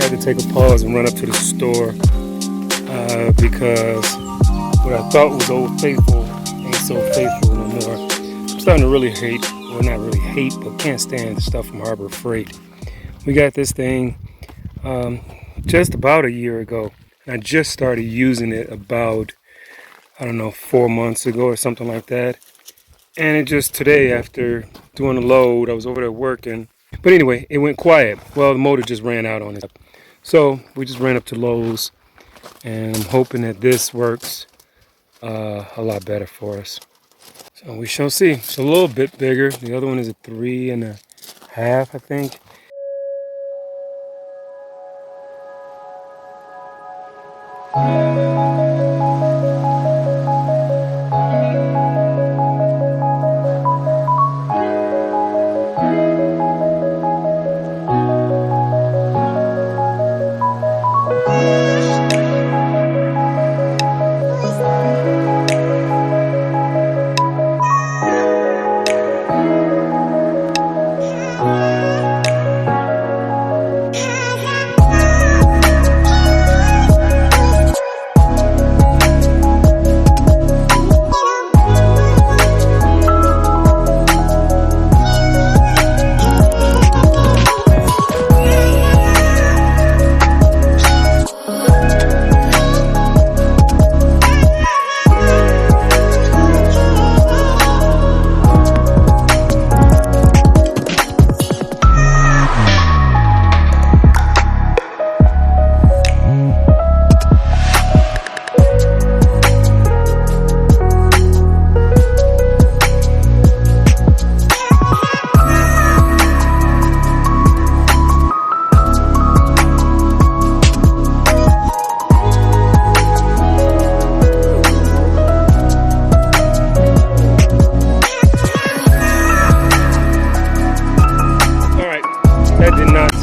had to take a pause and run up to the store because what I thought was Old Faithful ain't so faithful no more. I'm starting to really hate, well not really hate, but can't stand the stuff from Harbor Freight. We got this thing just about a year ago. I just started using it about, I don't know, 4 months ago or something like that. And it just today, after doing a load, I was over there working. But anyway, it went quiet. Well, the motor just ran out on it. So we just ran up to Lowe's, and I'm hoping that this works a lot better for us. So we shall see. It's a little bit bigger. The other one is a 3.5, I think.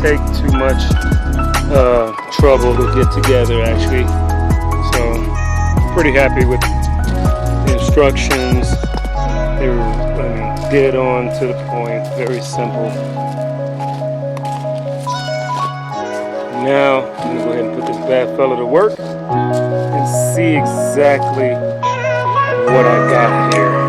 Take too much trouble to get together actually, so I'm pretty happy with the instructions. They were, dead on to the point, very simple. Now I'm gonna go ahead and put this bad fella to work and see exactly what I got here.